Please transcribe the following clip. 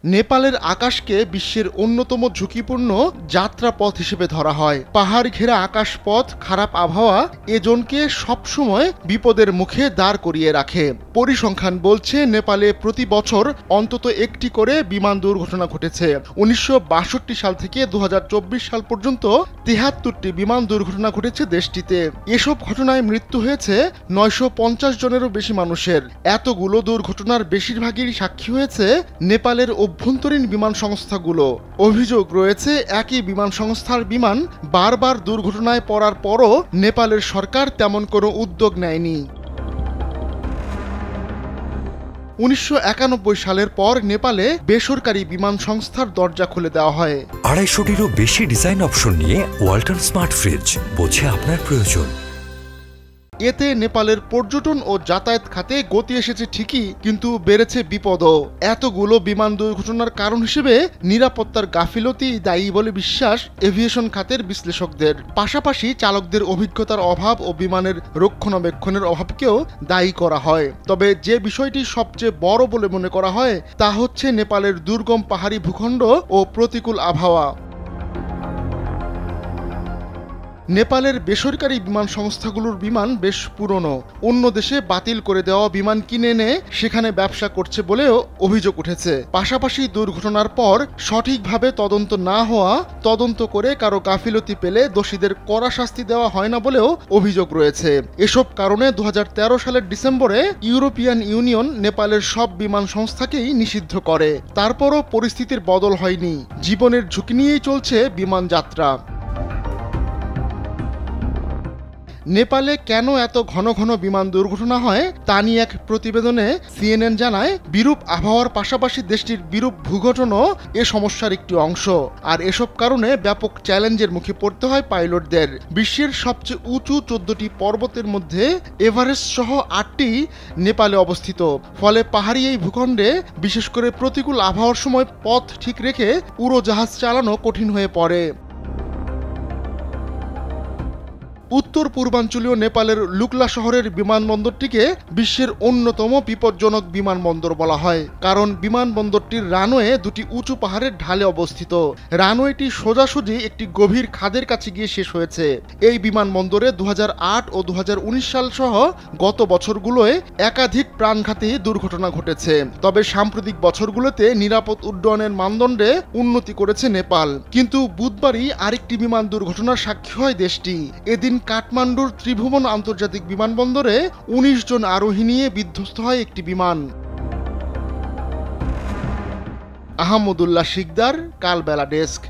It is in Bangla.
নেপালের আকাশকে বিশ্বের অন্যতম ঝুঁকিপূর্ণ যাত্রাপথ হিসেবে ধরা হয়। পাহাড় ঘেরা আকাশপথ, খারাপ আবহাওয়া এ জোনকে সবসময় বিপদের মুখে দাঁড় করিয়ে রাখে। পরিসংখ্যান বলছে নেপালে প্রতি বছর অন্তত একটি করে বিমান দুর্ঘটনা ঘটেছে। ১৯৬২ সাল থেকে ২০২৪ সাল পর্যন্ত ৭৩টি বিমান দুর্ঘটনা ঘটেছে দেশটিতে। এসব ঘটনায় মৃত্যু হয়েছে ৯৫০ জনেরও বেশি মানুষের। এতগুলো দুর্ঘটনার বেশিরভাগই সাক্ষী হয়েছে নেপালের অভ্যন্তরীণ বিমান সংস্থাগুলো। অভিযোগ রয়েছে একই বিমান সংস্থার বিমান বারবার দুর্ঘটনায় পড়ার পরও নেপালের সরকার তেমন কোনো উদ্যোগ নেয়নি। ১৯৯১ সালের পর নেপালে বেসরকারি বিমান সংস্থার দরজা খুলে দেওয়া হয়। ২৫০টিরও বেশি ডিজাইন অপশন নিয়ে ওয়ালটন স্মার্ট ফ্রিজ, বোঝে আপনার প্রয়োজন। এতে নেপালের পর্যটন ও যাতায়াত খাতে গতি এসেছে ঠিকই, কিন্তু বেড়েছে বিপদও। এতগুলো বিমান দুর্ঘটনার কারণ হিসেবে নিরাপত্তার গাফিলতি দায়ী বলে বিশ্বাস এভিয়েশন খাতের বিশ্লেষকদের। পাশাপাশি চালকদের অভিজ্ঞতার অভাব ও বিমানের রক্ষণাবেক্ষণের অভাবকেও দায়ী করা হয়। তবে যে বিষয়টি সবচেয়ে বড় বলে মনে করা হয় তা হচ্ছে নেপালের দুর্গম পাহাড়ি ভূখণ্ড ও প্রতিকূল আবহাওয়া। নেপালের বেসরকারি বিমান সংস্থাগুলোর বিমান বেশ পুরনো। অন্য দেশে বাতিল করে দেওয়া বিমান কিনে এনে সেখানে ব্যবসা করছে বলেও অভিযোগ উঠেছে। পাশাপাশি দুর্ঘটনার পর সঠিকভাবে তদন্ত না হওয়া, তদন্ত করে কারো গাফিলতি পেলে দোষীদের কড়া শাস্তি দেওয়া হয় না বলেও অভিযোগ রয়েছে। এসব কারণে ২০১৩ সালের ডিসেম্বরে ইউরোপিয়ান ইউনিয়ন নেপালের সব বিমান সংস্থাকেই নিষিদ্ধ করে। তারপরও পরিস্থিতির বদল হয়নি। জীবনের ঝুঁকি নিয়েই চলছে বিমান যাত্রা। নেপালে কেন এত ঘন ঘন বিমান দুর্ঘটনা হয় তা নিয়ে এক প্রতিবেদনে সিএনএন জানায়, বিরূপ আবহাওয়ার পাশাপাশি দেশটির বিরূপ ভূগঠনও এ সমস্যার একটি অংশ। আর এসব কারণে ব্যাপক চ্যালেঞ্জের মুখে পড়তে হয় পাইলটদের। বিশ্বের সবচেয়ে উঁচু ১৪টি পর্বতের মধ্যে এভারেস্ট সহ ৮টি নেপালে অবস্থিত। ফলে পাহাড়ি এই ভূখণ্ডে বিশেষ করে প্রতিকূল আবহাওয়ার সময় পথ ঠিক রেখে উড়োজাহাজ চালানো কঠিন হয়ে পড়ে। উত্তর পূর্বাঞ্চলীয় নেপালের লুকলা শহরের বিমানবন্দরটিকে বিশ্বের অন্যতম বিপজ্জনক বিমানবন্দর বলা হয়, কারণ বিমানবন্দরটির রানওয়ে দুটি উঁচু পাহাড়ের ঢালে অবস্থিত। রানওয়েটি সোজাসুজি একটি গভীর খাদের কাছে গিয়ে শেষ হয়েছে। এই বিমানবন্দরে ২০০৮ ও ২০১৯ সাল সহ গত বছরগুলোয় একাধিক প্রাণঘাতী দুর্ঘটনা ঘটেছে। তবে সাম্প্রতিক বছরগুলোতে নিরাপদ উড্ডয়নের মানদণ্ডে উন্নতি করেছে নেপাল। কিন্তু বুধবারই আরেকটি বিমান দুর্ঘটনার সাক্ষী হয় দেশটি। এদিন কাঠমান্ডুর ত্রিভুবন আন্তর্জাতিক বিমানবন্দরে ১৯ জন আরোহী নিয়ে বিধ্বস্ত হয় একটি বিমান। আহমদুল্লাহ শিকদার, কালবেলা ডেস্ক।